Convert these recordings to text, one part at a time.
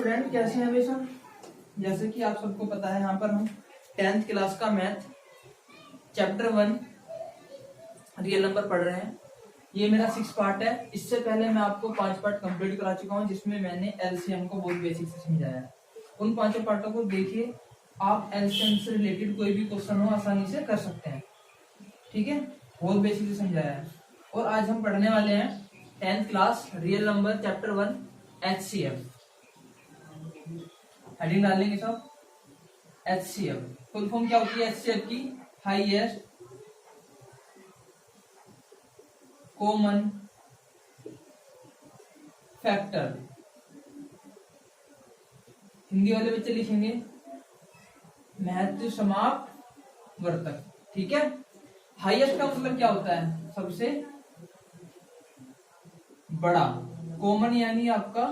Student, कैसे हैं अभी सब? जैसे कि आप सबको पता है, यहाँ पर हम 10th क्लास का मैथ चैप्टर 1 रियल नंबर पढ़ रहे हैं। ये मेरा 6 पार्ट है। इससे पहले मैं आपको 5 पार्ट कंप्लीट करा चुका हूँ, जिसमें मैंने एलसीएम को बहुत बेसिक से समझाया है। उन 5 पार्टों को देखिए, आप एलसीएम से रिलेटेड कोई भी क्वेश्चन हो आसानी से कर सकते हैं। ठीक है, बहुत बेसिक से समझाया है। और आज हम पढ़ने वाले हैं 10th class real number chapter 1 HCF. Heading डालेंगे सब, एचसीएफ। फुल फॉर्म क्या होती है एचसीएफ की? Highest common factor. हिंदी वाले बच्चे लिखेंगे महत्व समाप्त वर्तक। ठीक है, हाईएस्ट का मतलब क्या होता है? सबसे बड़ा। कॉमन यानी आपका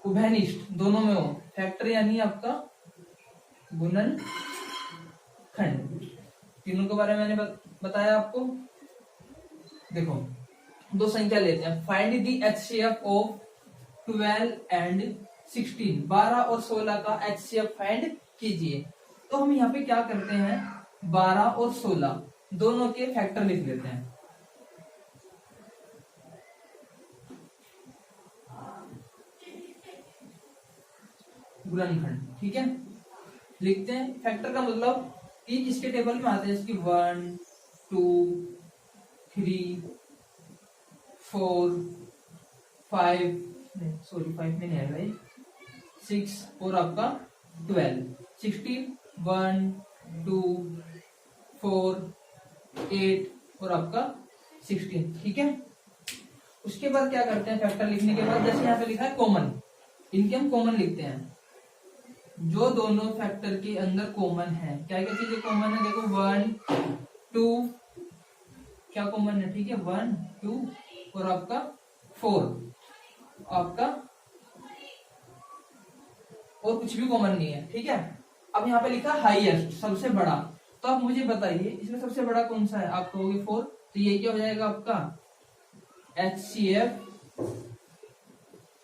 उभयनिष्ठ, दोनों में हो। फैक्टर यानी आपका गुणनखंड। तीनों के बारे में मैंने बताया आपको। देखो, दो संख्या लेते हैं। Find the HCF of 12 and 16। 12 और 16 का एचसीएफ फाइंड कीजिए। तो हम यहाँ पे क्या करते हैं, 12 और 16 दोनों के फैक्टर लिख लेते हैं। गुणनखंड। ठीक है, लिखते हैं। फैक्टर का मतलब कि इसके टेबल में आते हैं, इसकी 1 2 3 4 5 सॉरी 5 में नहीं है भाई, 6 और आपका 12 16 1 2 4 8 और आपका 16। ठीक है, उसके बाद क्या करते हैं फैक्टर लिखने के बाद? जैसे यहाँ पे लिखा है कॉमन, इनके हम कॉमन लिखते हैं। जो दोनों फैक्टर के अंदर कॉमन है, क्या क्या चीजें कॉमन है? देखो 1 2 क्या कॉमन है? ठीक है, 1 2 और आपका 4 आपका, और कुछ भी कॉमन नहीं है। ठीक है, अब यहाँ पे लिखा हाईएस्ट, सबसे बड़ा। तो आप मुझे बताइए इसमें सबसे बड़ा कौन सा है? आप कहोगे 4, तो ये क्या हो जाएगा आपका एचसीएफ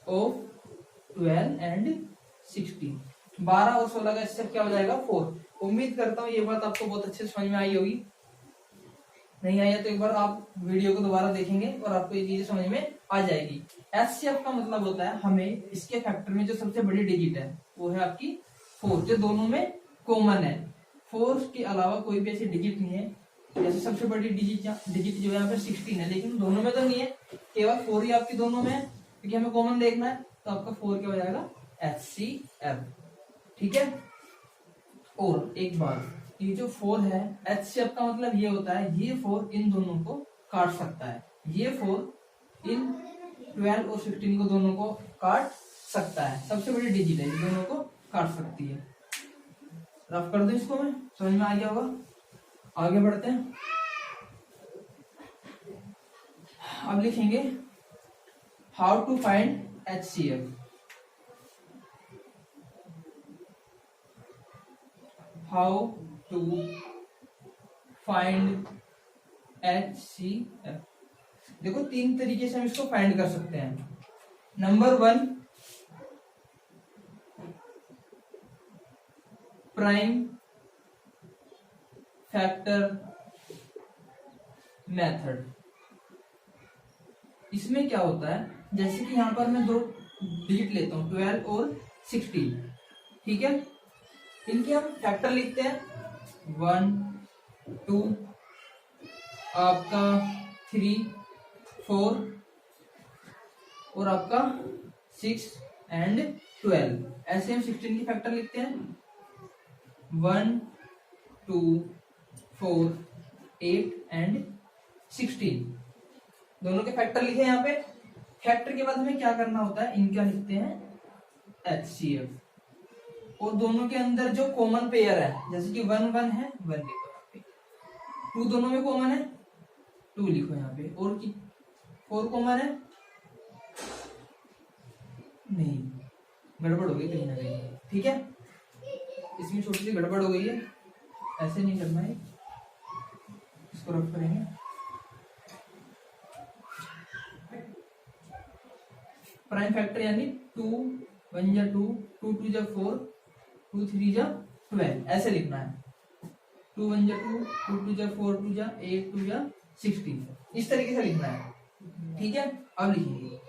ऑफ 12 एंड 16। 12 और 16 का एचसीएफ क्या हो जाएगा? 4। उम्मीद करता हूँ ये बात आपको बहुत अच्छे से समझ में आई होगी। नहीं आई है तो एक बार आप वीडियो को दोबारा देखेंगे और आपको ये चीजें समझ में आ जाएगी। एचसीएफ का मतलब होता है हमें इसके फैक्टर में जो सबसे बड़ी डिजिट है वो है आपकी 4, जो दोनों में कॉमन है। 4 के अलावा कोई भी ऐसी डिजिट नहीं है। जैसे सबसे बड़ी डिजिट जो है यहाँ पे 16 है, लेकिन दोनों में तो नहीं है, केवल 4 ही आपकी दोनों में है, क्योंकि हमें कॉमन देखना है। तो आपका 4 क्या हो जाएगा? एचसीएफ। ठीक है, और एक बात, ये जो 4 है एचसीएफ का मतलब ये होता है ये 4 इन दोनों को काट सकता है। ये 4 इन 12 और 16 को दोनों को काट सकता है। सबसे बड़ी डिजिट है, ये दोनों को काट सकती है। रफ कर दो इसको, मैं समझ में आ गया होगा। आगे बढ़ते हैं। अब लिखेंगे how to find HCF. How to find HCF. देखो, 3 तरीके से हम इसको फाइंड कर सकते हैं। Number 1, prime factor method. इसमें क्या होता है, जैसे कि यहां पर मैं 2 डिजिट लेता हूं, 12 और 16। ठीक है, इनके हम फैक्टर लिखते हैं। 1 2 आपका 3 4 और आपका 6 एंड 12। ऐसे हम 16 की फैक्टर लिखते हैं। 1 2 4 8 एंड 16 दोनों के फैक्टर लिखे यहाँ पे। फैक्टर के बाद हमें क्या करना होता है, इनका लिखते हैं एचसीएफ। और दोनों के अंदर जो कॉमन पेयर है, जैसे कि 1 1 है, 1 लिखो यहाँ पे। 2 दोनों में कॉमन है, 2 लिखो यहाँ पे। और की 4 कॉमन है, नहीं, गड़बड़ हो गई कहीं ना कहीं। ठीक है, इसमें छोटी सी गड़बड़ हो गई है, ऐसे नहीं करना है, इसको रफ करेंगे। प्राइम फैक्टर यानी 2 1 जा 2, 2 2 जा 4, 2 3 जा 12, ऐसे लिखना है। 2 1 जा 2, 2 2 जा 4, 2 जा 8, 2 जा 16, इस तरीके से लिखना है। ठीक है, अब लिखेंगे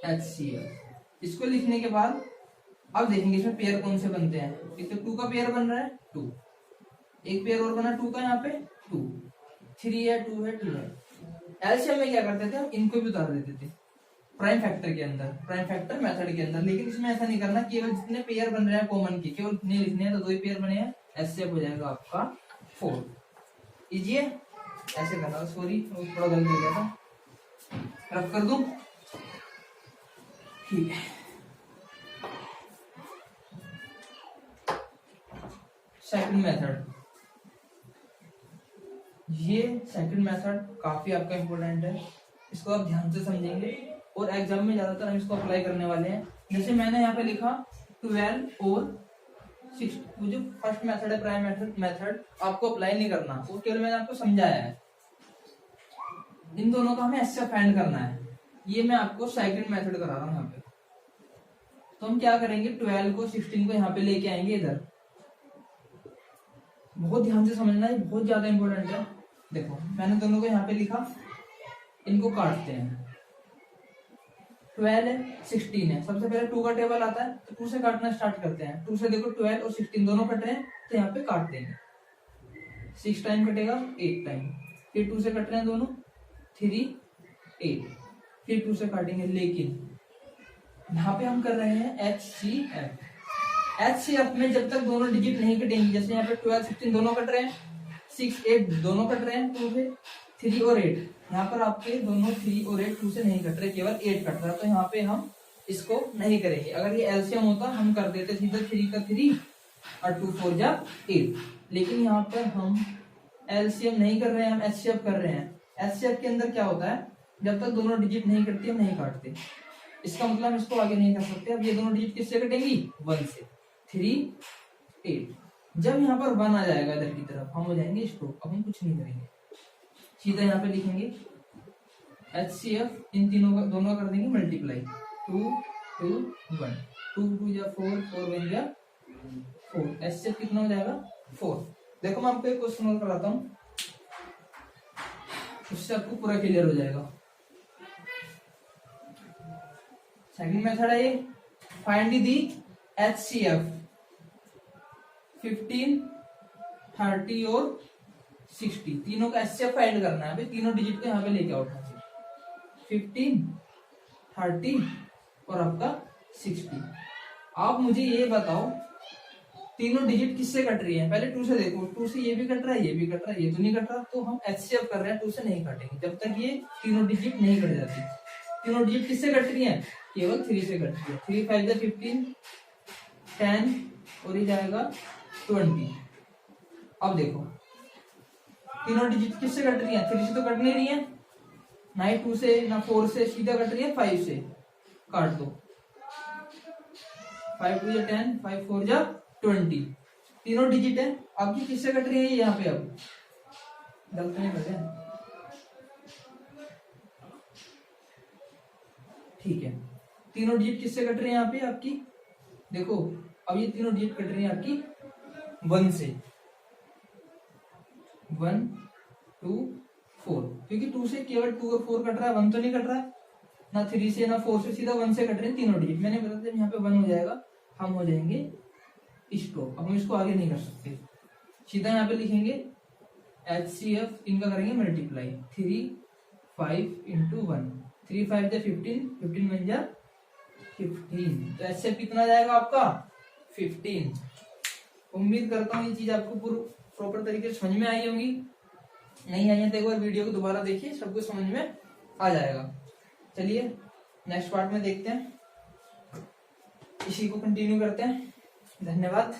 HCl। इसको लिखने के बाद अब देखेंगे इसमें पेयर कौन से बनते हैं। एक तो 2 का पेयर बन रहा है 2, एक पेयर और बना 2 का, यहाँ पे 2, 3 है 2 है 2 है। एलसीएम में क्या करते थे हम, इनको भी उतार देते थे प्राइम फैक्टर के अंदर, प्राइम फैक्टर मेथड के अंदर। लेकिन इसमें ऐसा नहीं करना, केवल जितने पेयर बन रहे हैं कॉमन के केवल इतने लिखने हैं। तो 2 ही पेयर बने हैं, एचसीएफ हो जाएगा आपका 4। इजी है, ऐसे करना। सॉरी थोड़ा गलत हो गया था, रफ कर दूं। ठीक है, सेकंड मेथड, ये सेकंड मेथड काफी आपका इंपॉर्टेंट है, इसको आप ध्यान से समझेंगे और एग्जाम में ज्यादातर हम इसको अप्लाई करने वाले हैं। जैसे मैंने यहाँ पे लिखा 12 और 6, जो फर्स्ट मेथड है प्राइम मेथड आपको अप्लाई नहीं करना, वो केवल मैंने आपको समझाया है। इन दोनों का हमें ऐसे फाइंड करना है, ये मैं आपको सेकंड मेथड करा रहा हूँ यहाँ पे। तो हम क्या करेंगे, 12 को 16 को यहाँ पे लेके आएंगे इधर। बहुत ध्यान से समझना है, बहुत ज्यादा इंपॉर्टेंट है। देखो मैंने दोनों को यहाँ पे लिखा, इनको काटते हैं। 12 है 16 है, सबसे पहले 2 का टेबल आता है तो 2 से काटना स्टार्ट करते हैं। 2 से देखो 12 और 16 दोनों कट रहे हैं तो यहाँ पे काट देंगे। 6 टाइम कटेगा 8 टाइम, फिर 2 से कट रहे हैं दोनों, 3 8, फिर 2 से काटेंगे। लेकिन यहाँ पे हम कर रहे हैं HCF। HCF में जब तक दोनों डिजिट नहीं कटेंगी, जैसे यहाँ पे 12 16 दोनों कट रहे हैं, 6 8 दोनों कट रहे हैं, 2 से 3 और 8, यहाँ पर आपके दोनों 3 और 8 2 से नहीं कट रहे, केवल 8 कट रहा है। तो यहाँ पे हम इसको नहीं करेंगे। अगर ये एलसीएम होता हम कर देते सीधा 3 का 3 और 2 4 जा 8। लेकिन यहाँ पर हम एलसीएम नहीं कर रहे हैं, हम एचसीएफ कर रहे हैं। एचसीएफ के अंदर क्या होता है, जब तक दोनों डिजिट नहीं कटती हम नहीं काटते। इसका मतलब हम इसको आगे नहीं कर सकते। अब ये दोनों डिजिट किससे कटेंगी, 1 से। 3 8, जब यहाँ पर 1 आ जाएगा इधर की तरफ हम हो जाएंगे स्टॉप। अब हम कुछ नहीं करेंगे, सीधा यहाँ पे लिखेंगे HCF, इन तीनों का दोनों कर देंगे मल्टीप्लाई, 2 2 1, 2 2 जा 4, 4 1 जा 4। HCF कितना हो जाएगा 4। देखो मैं आपको एक क्वेश्चन और कराता हूँ, उससे आपको पूरा क्लियर हो जाएगा। सेकंड मेथड है ये, फाइंड दी HCF 15 30 और 60, तीनों का HCF फाइंड करना है। तीनों डिजिट को यहाँ पे लेके आओ, 15 30 और आपका 60। आप मुझे ये बताओ तीनों डिजिट किससे कट रही है। पहले 2 से देखो, 2 से ये भी कट रहा है, ये भी कट रहा है, ये तो नहीं कट रहा। तो हम HCF कर रहे हैं, 2 से नहीं काटेंगे जब तक ये तीनों डिजिट नहीं कट जाती। तीनों डिजिट किससे कट रही है, केवल 3 से कट रही है। 3 5 जा 15, 10 और ये जाएगा 20। अब देखो तीनों डिजिट किससे कट रही है, 3 से तो कट नहीं रही है, ना ही 2 से ना 4 से, सीधा कट रही है 5 से। काट दो, 5 2 जा 10, 5 4 जा 20, तीनों डिजिट है। अब ये किससे कट रही है, यहाँ पे अब गलत नहीं कर रहे, ठीक है। तीनों डिजिट किससे कट रही है यहाँ पे आपकी, देखो अब ये तीनों डिजिट कट रही है आपकी 1 से, 1 2 4, क्योंकि 2 से केवल 2 और 4 कट रहा है, 1 तो नहीं कट रहा है, ना 3 से ना 4 से, सीधा 1 से कट रहे हैं तीनों डिजिट। मैंने बताया जब यहाँ पे 1 हो जाएगा हम हो जाएंगे स्टॉप। अब हम इसको आगे नहीं कर सकते, सीधा यहाँ पे लिखेंगे HCF, इनका करेंगे मल्टीप्लाई, 3 5 इंटू 1, 3 5 जा 15, 15 1 जा 15। तो HCF कितना जाएगा आपका 15। उम्मीद करता हूँ ये चीज आपको पूरी प्रॉपर तरीके से समझ में आई होंगी। नहीं आई है तो एक बार वीडियो को दोबारा देखिए, सब कुछ समझ में आ जाएगा। चलिए नेक्स्ट पार्ट में देखते हैं, इसी को कंटिन्यू करते हैं। धन्यवाद।